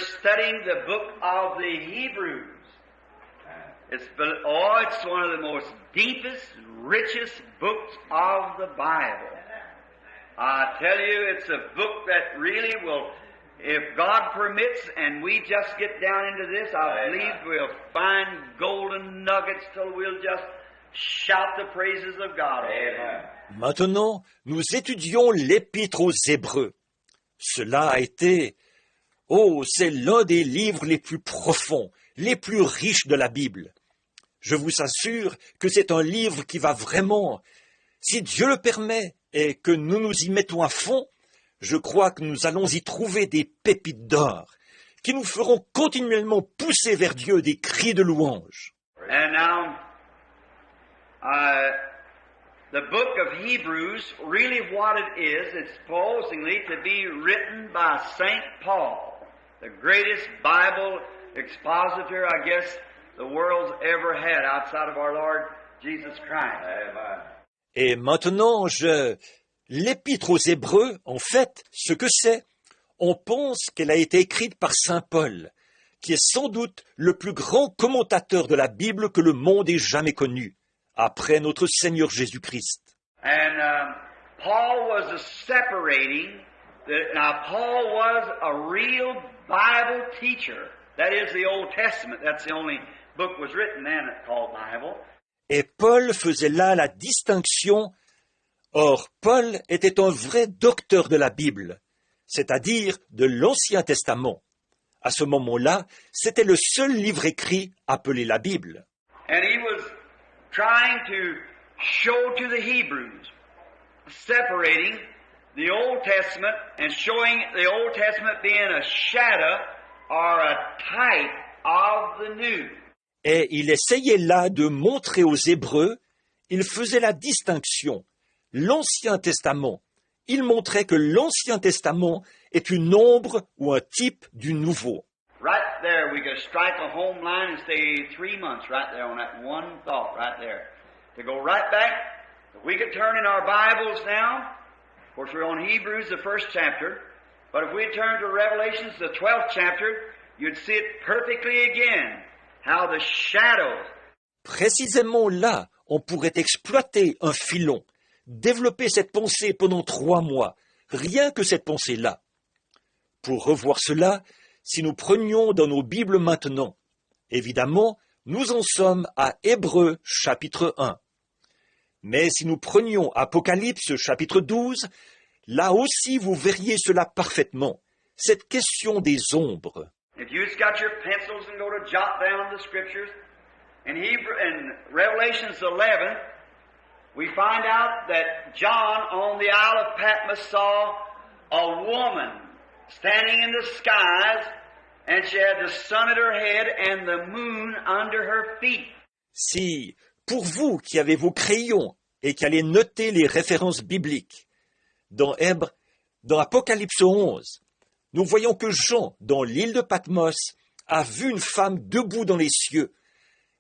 studying the book of the Hebrews. It's one of the most deepest, richest books of the Bible. I tell you, it's a book that really will, if God permits and we just get down into this, I believe we'll find golden nuggets till we'll just shout the praises of God. Amen. Maintenant, nous étudions l'Épître aux Hébreux. Cela a été, c'est l'un des livres les plus profonds, les plus riches de la Bible. Je vous assure que c'est un livre qui va vraiment, si Dieu le permet et que nous nous y mettons à fond, je crois que nous allons y trouver des pépites d'or qui nous feront continuellement pousser vers Dieu des cris de louange. And now, the book of Hebrews, really what it is, it's supposedly to be written by St. Paul, the greatest Bible expositor, I guess, the world's ever had outside of our Lord Jesus Christ. Amen. Et maintenant, l'Épître aux Hébreux, en fait, ce que c'est, on pense qu'elle a été écrite par Saint Paul, qui est sans doute le plus grand commentateur de la Bible que le monde ait jamais connu, après notre Seigneur Jésus-Christ. And Paul was now Paul was a real Bible teacher. That is the Old Testament. That's the only book was written then called Bible. Et Paul faisait là la distinction. Or, Paul était un vrai docteur de la Bible, c'est-à-dire de l'Ancien Testament. À ce moment-là, c'était le seul livre écrit appelé la Bible. And he was trying to show to the Hebrews, separating the Old Testament and showing the Old Testament being a shadow or a type of the New. Et il essayait là de montrer aux Hébreux, il faisait la distinction. L'Ancien Testament, il montrait que l'Ancien Testament est une ombre ou un type du Nouveau. Right there, we could strike a home line and stay 3 months right there on that one thought right there. To go right back, if we could turn in our Bibles now, of course we're on Hebrews, the 1st chapter, but if we turn to Revelations, the 12th chapter, you'd see it perfectly again, how the shadows. Précisément là, on pourrait exploiter un filon, développer cette pensée pendant 3 mois, rien que cette pensée-là. Pour revoir cela, si nous prenions dans nos Bibles maintenant, évidemment, nous en sommes à Hébreux chapitre 1. Mais si nous prenions Apocalypse chapitre 12, là aussi vous verriez cela parfaitement, cette question des ombres. If you've got your pencils and go to jot down the scriptures, in Revelations 11, we find out that John on the Isle of Patmos saw a woman standing in the skies, and she had the sun at her head and the moon under her feet. Si, pour vous qui avez vos crayons et qui allez noter les références bibliques, dans Apocalypse 11, nous voyons que Jean, dans l'île de Patmos, a vu une femme debout dans les cieux.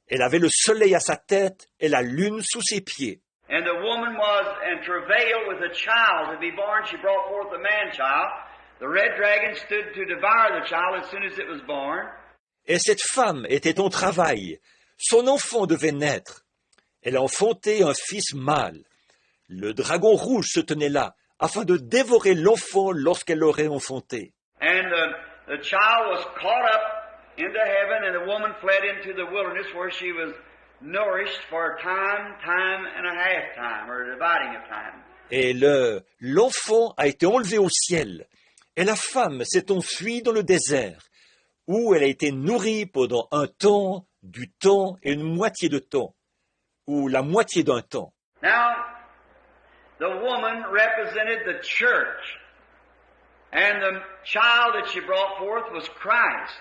Elle avait le soleil à sa tête et la lune sous ses pieds. And the woman was in travail with a child to be born. She brought forth a man-child. The red dragon stood to devour the child as soon as it was born. Et cette femme était en travail. Son enfant devait naître. Elle a enfanté un fils mâle. Le dragon rouge se tenait là, afin de dévorer l'enfant lorsqu'elle l'aurait enfanté. And the child was caught up into heaven, and the woman fled into the wilderness where she was nourished for time and a half time, or a dividing of time. Et l'enfant a été enlevé au ciel, et la femme s'est enfuie dans le désert, où elle a été nourrie pendant un temps, du temps et une moitié de temps, ou la moitié d'un temps. Now, the woman represented the church, and the child that she brought forth was Christ.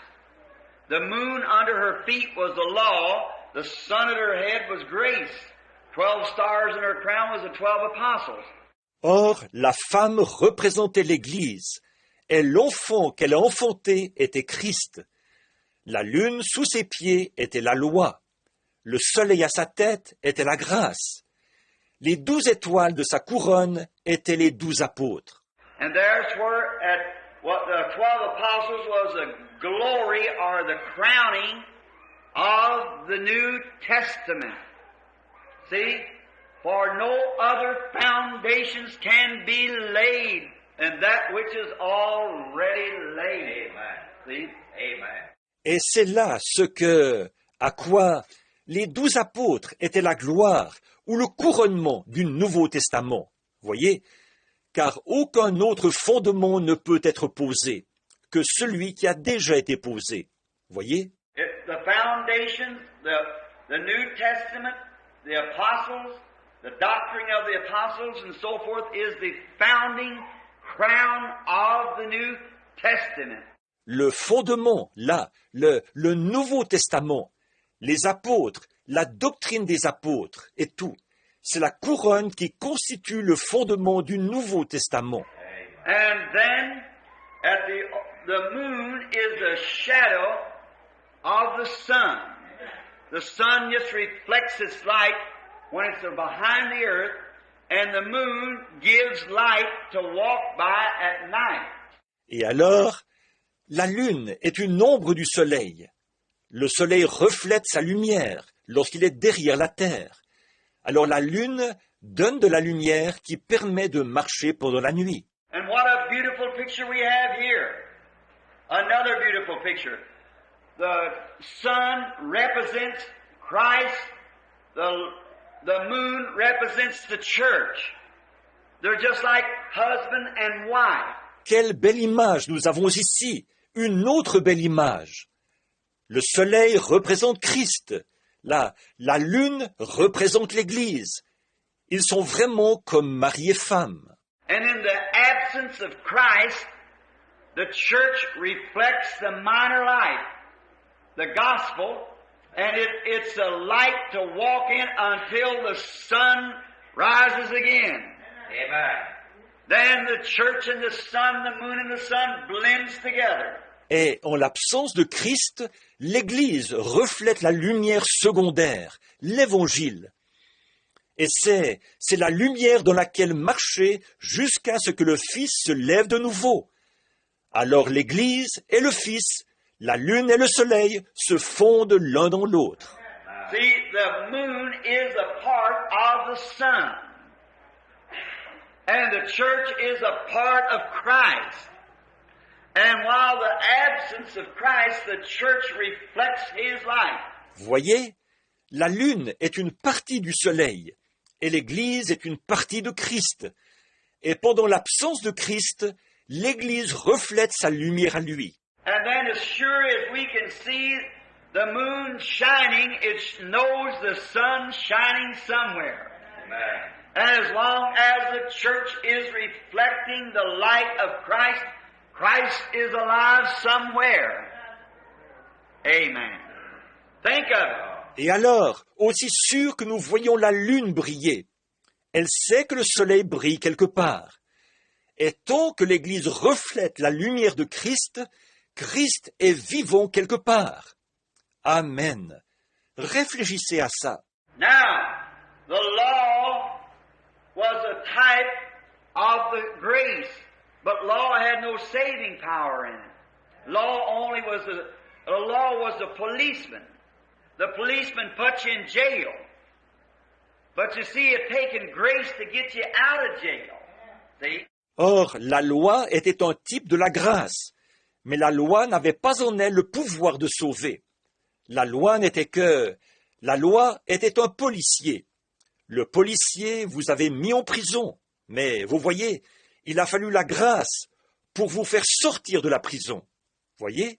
The moon under her feet was the law. The sun at her head was grace. 12 stars in her crown was the 12 apostles. Or, la femme représentait l'Église, et l'enfant qu'elle a enfanté était Christ. La lune sous ses pieds était la loi. Le soleil à sa tête était la grâce. Les 12 étoiles de sa couronne étaient les 12 apôtres. And there's where at what the 12 apostles was the glory or the crowning of the New Testament. See? For no other foundations can be laid than that which is already laid. Amen. See? Amen. Et c'est là à quoi les 12 apôtres étaient la gloire ou le couronnement du Nouveau Testament. Voyez? Car aucun autre fondement ne peut être posé que celui qui a déjà été posé. Voyez? The foundations, the New Testament, the apostles, the doctrine of the apostles and so forth is the founding crown of the New Testament. Le fondement, là, le Nouveau Testament, les apôtres, la doctrine des apôtres et tout, c'est la couronne qui constitue le fondement du Nouveau Testament. And then, the moon is the shadow of the sun. The sun just reflects its light when it's behind the earth, and the moon gives light to walk by at night. Et alors, la lune est une ombre du soleil. Le soleil reflète sa lumière lorsqu'il est derrière la terre. Alors la lune donne de la lumière qui permet de marcher pendant la nuit. And what a beautiful picture we have here. Another beautiful picture. The sun represents Christ. The moon represents the church. They're just like husband and wife. Quelle belle image nous avons ici. Une autre belle image. Le soleil représente Christ. La lune représente l'Église. Ils sont vraiment comme mari et femme. And in the absence of Christ, the church reflects the minor light, the gospel, and it's a light to walk in until the sun rises again. Amen. Then the church and the sun, the moon and the sun blends together. Et en l'absence de Christ, l'Église reflète la lumière secondaire, l'Évangile. Et c'est la lumière dans laquelle marcher jusqu'à ce que le Fils se lève de nouveau. Alors l'Église et le Fils, la lune et le soleil se fondent l'un dans l'autre. See, the moon is a part of the sun. And the church is a part of Christ. And while the absence of Christ, the church reflects His light. Voyez, la lune est une partie du soleil, et l'Église est une partie de Christ. Et pendant l'absence de Christ, l'Église reflète sa lumière à lui. And then as sure as we can see the moon shining, it knows the sun shining somewhere. Amen. And as long as the church is reflecting the light of Christ, Christ is alive somewhere. Amen. Think of it. Et alors, aussi sûr que nous voyons la lune briller, elle sait que le soleil brille quelque part. Et tant que l'Église reflète la lumière de Christ, Christ est vivant quelque part. Amen. Réfléchissez à ça. Now, the law was a type of the grace, but law had no saving power in it. Law was a policeman. The policeman put you in jail. But you see, it taken grace to get you out of jail. See? Or, la loi était un type de la grâce, mais la loi n'avait pas en elle le pouvoir de sauver. La loi était un policier. Le policier vous avait mis en prison, mais vous voyez, il a fallu la grâce pour vous faire sortir de la prison. Voyez?